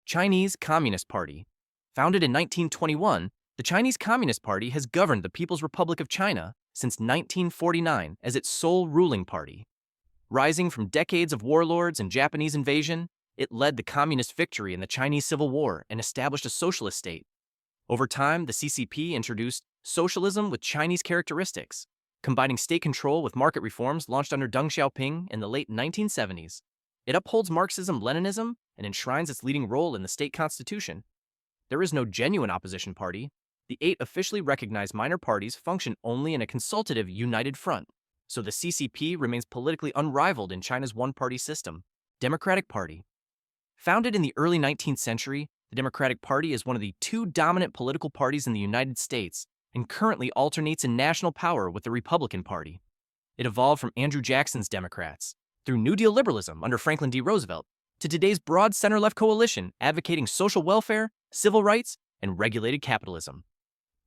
Chinese Communist Party. Founded in 1921, the Chinese Communist Party has governed the People's Republic of China since 1949 as its sole ruling party. Rising from decades of warlords and Japanese invasion, it led the communist victory in the Chinese Civil War and established a socialist state. Over time, the CCP introduced socialism with Chinese characteristics, combining state control with market reforms launched under Deng Xiaoping in the late 1970s. It upholds Marxism-Leninism and enshrines its leading role in the state constitution. There is no genuine opposition party. The 8 officially recognized minor parties function only in a consultative united front, so the CCP remains politically unrivaled in China's one-party system. Democratic Party. Founded in the early 19th century, the Democratic Party is one of the 2 dominant political parties in the United States and currently alternates in national power with the Republican Party. It evolved from Andrew Jackson's Democrats, through New Deal liberalism under Franklin D. Roosevelt, to today's broad center-left coalition advocating social welfare, civil rights, and regulated capitalism.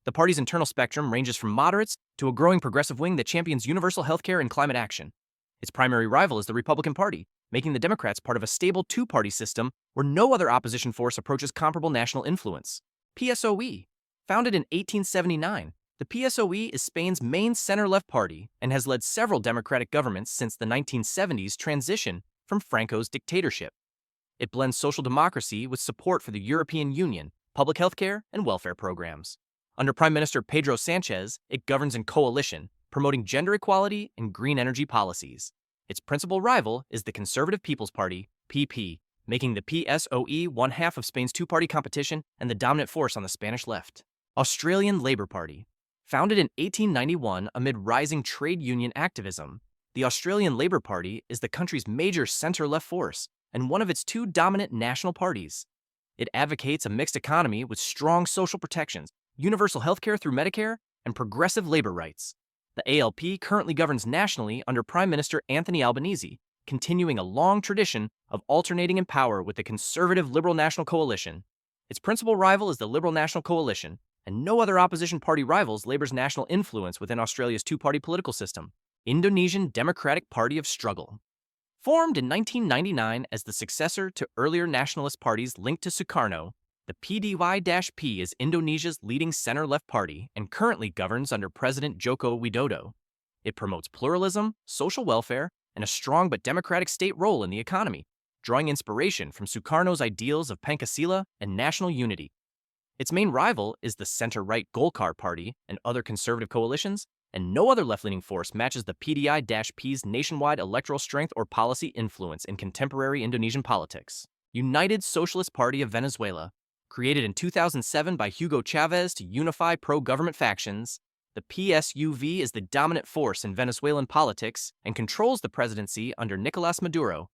The party's internal spectrum ranges from moderates to a growing progressive wing that champions universal healthcare and climate action. Its primary rival is the Republican Party, making the Democrats part of a stable 2-party system where no other opposition force approaches comparable national influence. PSOE. Founded in 1879, the PSOE is Spain's main center-left party and has led several democratic governments since the 1970s transition from Franco's dictatorship. It blends social democracy with support for the European Union, public health care, and welfare programs. Under Prime Minister Pedro Sanchez, it governs in coalition, promoting gender equality and green energy policies. Its principal rival is the Conservative People's Party, PP, making the PSOE one half of Spain's 2-party competition and the dominant force on the Spanish left. Australian Labour Party. Founded in 1891 amid rising trade union activism, the Australian Labour Party is the country's major centre-left force and one of its 2 dominant national parties. It advocates a mixed economy with strong social protections, universal healthcare through Medicare, and progressive labor rights. The ALP currently governs nationally under Prime Minister Anthony Albanese, continuing a long tradition of alternating in power with the conservative Liberal National Coalition. Its principal rival is the Liberal National Coalition, and no other opposition party rivals Labour's national influence within Australia's 2-party political system. Indonesian Democratic Party of Struggle. Formed in 1999 as the successor to earlier nationalist parties linked to Sukarno, the PDY-P is Indonesia's leading center-left party and currently governs under President Joko Widodo. It promotes pluralism, social welfare, and a strong but democratic state role in the economy, drawing inspiration from Sukarno's ideals of Pancasila and national unity. Its main rival is the center-right Golkar Party and other conservative coalitions, and no other left-leaning force matches the PDI-P's nationwide electoral strength or policy influence in contemporary Indonesian politics. United Socialist Party of Venezuela. Created in 2007 by Hugo Chavez to unify pro-government factions, the PSUV is the dominant force in Venezuelan politics and controls the presidency under Nicolás Maduro.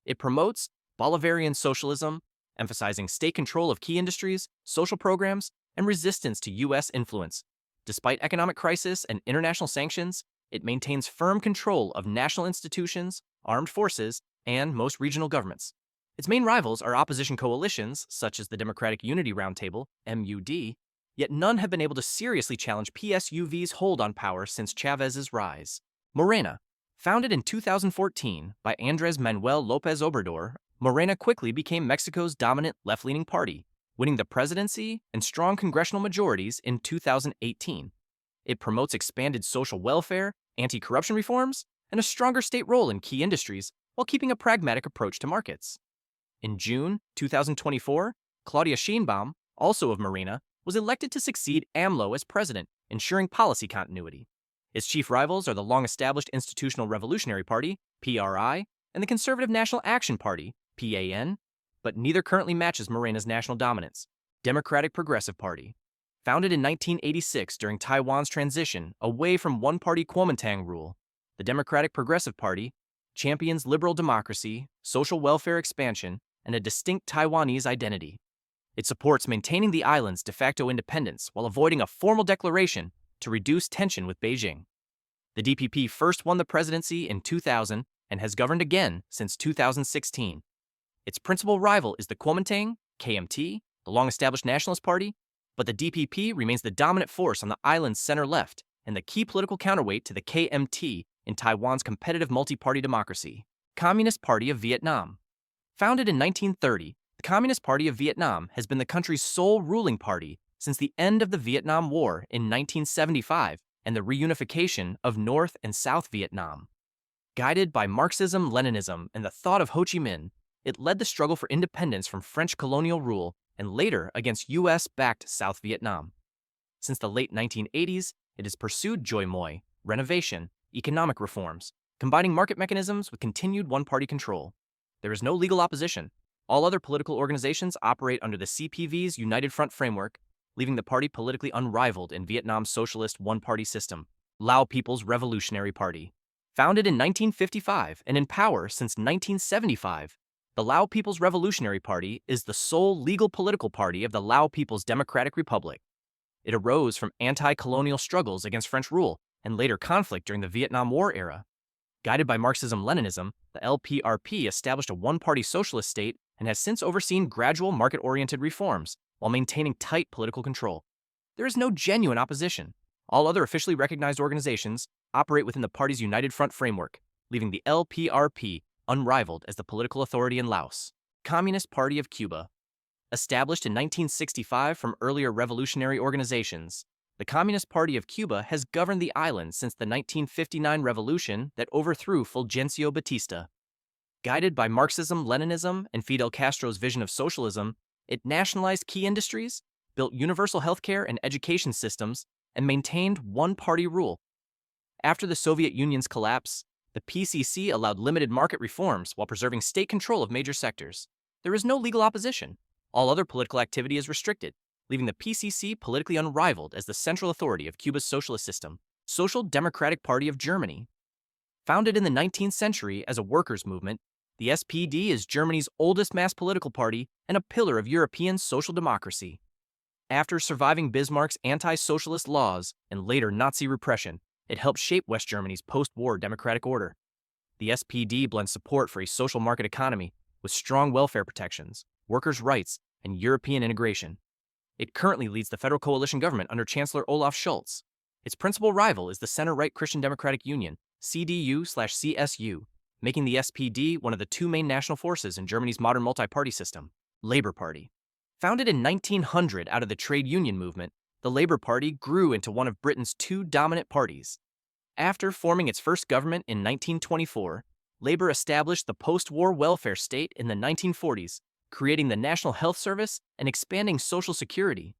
It promotes Bolivarian socialism, emphasizing state control of key industries, social programs, and resistance to U.S. influence. Despite economic crisis and international sanctions, it maintains firm control of national institutions, armed forces, and most regional governments. Its main rivals are opposition coalitions, such as the Democratic Unity Roundtable, MUD, yet none have been able to seriously challenge PSUV's hold on power since Chavez's rise. Morena. Founded in 2014 by Andrés Manuel López Obrador, Morena quickly became Mexico's dominant left-leaning party, winning the presidency and strong congressional majorities in 2018. It promotes expanded social welfare, anti-corruption reforms, and a stronger state role in key industries while keeping a pragmatic approach to markets. In June 2024, Claudia Sheinbaum, also of Morena, was elected to succeed AMLO as president, ensuring policy continuity. Its chief rivals are the long-established Institutional Revolutionary Party, PRI, and the Conservative National Action Party, PAN, but neither currently matches Morena's national dominance. Democratic Progressive Party. Founded in 1986 during Taiwan's transition away from one-party Kuomintang rule, the Democratic Progressive Party champions liberal democracy, social welfare expansion, and a distinct Taiwanese identity. It supports maintaining the island's de facto independence while avoiding a formal declaration to reduce tension with Beijing. The DPP first won the presidency in 2000 and has governed again since 2016. Its principal rival is the Kuomintang, KMT, the long-established Nationalist Party, but the DPP remains the dominant force on the island's center-left and the key political counterweight to the KMT in Taiwan's competitive multi-party democracy. Communist Party of Vietnam. Founded in 1930, the Communist Party of Vietnam has been the country's sole ruling party since the end of the Vietnam War in 1975 and the reunification of North and South Vietnam. Guided by Marxism-Leninism and the thought of Ho Chi Minh, it led the struggle for independence from French colonial rule and later against US-backed South Vietnam. Since the late 1980s, it has pursued Choi Moi, renovation, economic reforms, combining market mechanisms with continued one-party control. There is no legal opposition. All other political organizations operate under the CPV's United Front framework, leaving the party politically unrivaled in Vietnam's socialist one-party system. Lao People's Revolutionary Party. Founded in 1955 and in power since 1975, the Lao People's Revolutionary Party is the sole legal political party of the Lao People's Democratic Republic. It arose from anti-colonial struggles against French rule and later conflict during the Vietnam War era. Guided by Marxism-Leninism, the LPRP established a one-party socialist state and has since overseen gradual market-oriented reforms while maintaining tight political control. There is no genuine opposition. All other officially recognized organizations operate within the party's United Front framework, leaving the LPRP unrivaled as the political authority in Laos. Communist Party of Cuba. Established in 1965 from earlier revolutionary organizations, the Communist Party of Cuba has governed the island since the 1959 revolution that overthrew Fulgencio Batista. Guided by Marxism-Leninism and Fidel Castro's vision of socialism, it nationalized key industries, built universal healthcare and education systems, and maintained one-party rule. After the Soviet Union's collapse, the PCC allowed limited market reforms while preserving state control of major sectors. There is no legal opposition. All other political activity is restricted, leaving the PCC politically unrivaled as the central authority of Cuba's socialist system. Social Democratic Party of Germany. Founded in the 19th century as a workers' movement, the SPD is Germany's oldest mass political party and a pillar of European social democracy. After surviving Bismarck's anti-socialist laws and later Nazi repression, it helped shape West Germany's post-war democratic order. The SPD blends support for a social market economy with strong welfare protections, workers' rights, and European integration. It currently leads the federal coalition government under Chancellor Olaf Scholz. Its principal rival is the center-right Christian Democratic Union, CDU/CSU, making the SPD one of the two main national forces in Germany's modern multi-party system. Labour Party. Founded in 1900 out of the trade union movement, the Labour Party grew into one of Britain's two dominant parties. After forming its first government in 1924, Labour established the post-war welfare state in the 1940s, creating the National Health Service and expanding Social Security.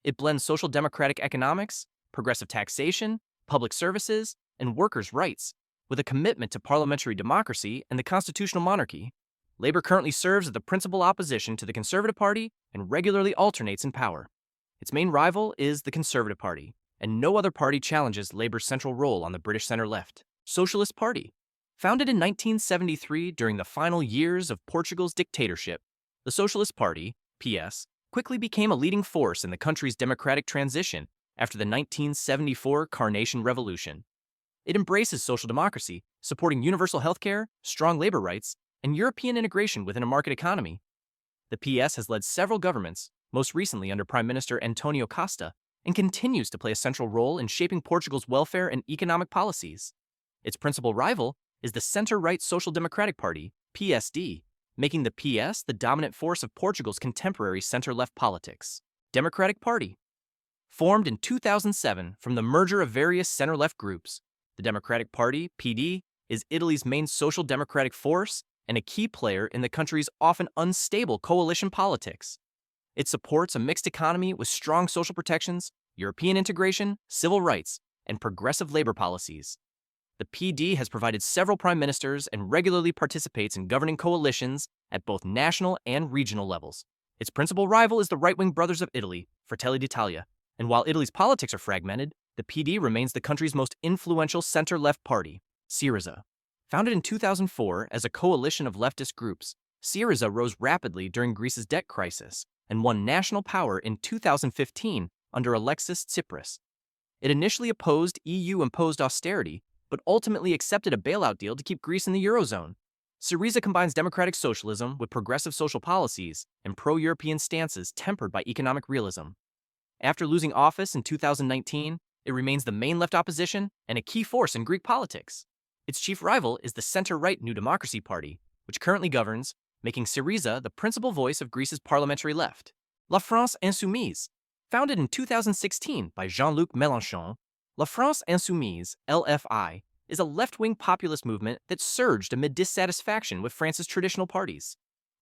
It blends social democratic economics, progressive taxation, public services, and workers' rights, with a commitment to parliamentary democracy and the constitutional monarchy. Labour currently serves as the principal opposition to the Conservative Party and regularly alternates in power. Its main rival is the Conservative Party, and no other party challenges Labour's central role on the British centre-left. Socialist Party. Founded in 1973 during the final years of Portugal's dictatorship, the Socialist Party, PS, quickly became a leading force in the country's democratic transition after the 1974 Carnation Revolution. It embraces social democracy, supporting universal healthcare, strong labor rights, and European integration within a market economy. The PS has led several governments, most recently under Prime Minister Antonio Costa, and continues to play a central role in shaping Portugal's welfare and economic policies. Its principal rival is the center-right Social Democratic Party, PSD, making the PS the dominant force of Portugal's contemporary center-left politics. Democratic Party. Formed in 2007 from the merger of various center-left groups, the Democratic Party, PD, is Italy's main social democratic force and a key player in the country's often unstable coalition politics. It supports a mixed economy with strong social protections, European integration, civil rights, and progressive labor policies. The PD has provided several prime ministers and regularly participates in governing coalitions at both national and regional levels. Its principal rival is the right-wing Brothers of Italy, Fratelli d'Italia, and while Italy's politics are fragmented, the PD remains the country's most influential center-left party, SYRIZA. Founded in 2004 as a coalition of leftist groups, SYRIZA rose rapidly during Greece's debt crisis and won national power in 2015 under Alexis Tsipras. It initially opposed EU-imposed austerity, but ultimately accepted a bailout deal to keep Greece in the Eurozone. SYRIZA combines democratic socialism with progressive social policies and pro-European stances tempered by economic realism. After losing office in 2019, it remains the main left opposition and a key force in Greek politics. Its chief rival is the center-right New Democracy Party, which currently governs, making SYRIZA the principal voice of Greece's parliamentary left. La France Insoumise. Founded in 2016 by Jean-Luc Mélenchon, La France Insoumise, LFI, is a left-wing populist movement that surged amid dissatisfaction with France's traditional parties.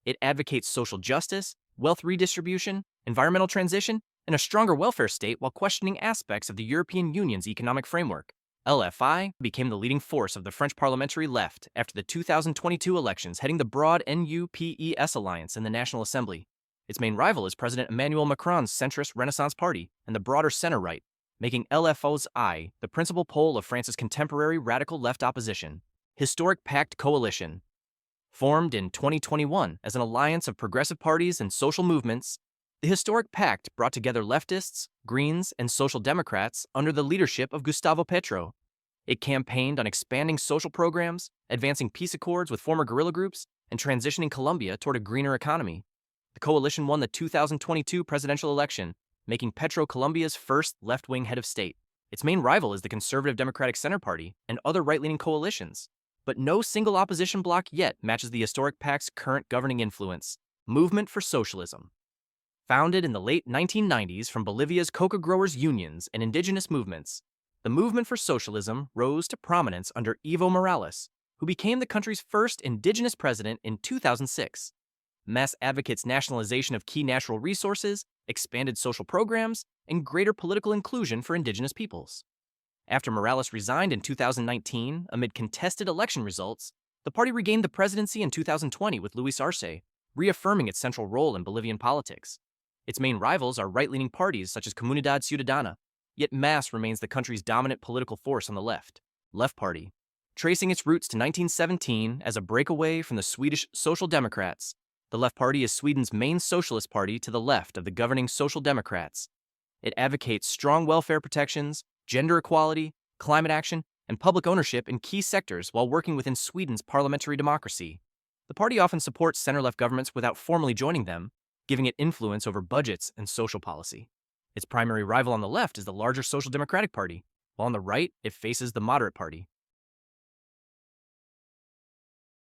It advocates social justice, wealth redistribution, environmental transition, and a stronger welfare state while questioning aspects of the European Union's economic framework. LFI became the leading force of the French parliamentary left after the 2022 elections, heading the broad NUPES alliance in the National Assembly. Its main rival is President Emmanuel Macron's centrist Renaissance Party and the broader center-right, making LFOI the principal pole of France's contemporary radical left opposition. Historic Pact coalition. Formed in 2021 as an alliance of progressive parties and social movements, the Historic Pact brought together leftists, Greens, and Social Democrats under the leadership of Gustavo Petro. It campaigned on expanding social programs, advancing peace accords with former guerrilla groups, and transitioning Colombia toward a greener economy. The coalition won the 2022 presidential election, making Petro Colombia's first left-wing head of state. Its main rival is the Conservative Democratic Center Party and other right-leaning coalitions. But no single opposition bloc yet matches the Historic Pact's current governing influence. Movement for Socialism. Founded in the late 1990s from Bolivia's coca growers' unions and indigenous movements, the Movement for Socialism rose to prominence under Evo Morales, who became the country's first indigenous president in 2006. Mass advocates nationalization of key natural resources, expanded social programs, and greater political inclusion for indigenous peoples. After Morales resigned in 2019 amid contested election results, the party regained the presidency in 2020 with Luis Arce, reaffirming its central role in Bolivian politics. Its main rivals are right-leaning parties such as Comunidad Ciudadana, yet MAS remains the country's dominant political force on the left. Left Party. Tracing its roots to 1917 as a breakaway from the Swedish Social Democrats, the Left Party is Sweden's main socialist party to the left of the governing Social Democrats. It advocates strong welfare protections, gender equality, climate action, and public ownership in key sectors while working within Sweden's parliamentary democracy. The party often supports center-left governments without formally joining them, giving it influence over budgets and social policy. Its primary rival on the left is the larger Social Democratic Party, while on the right, it faces the Moderate Party.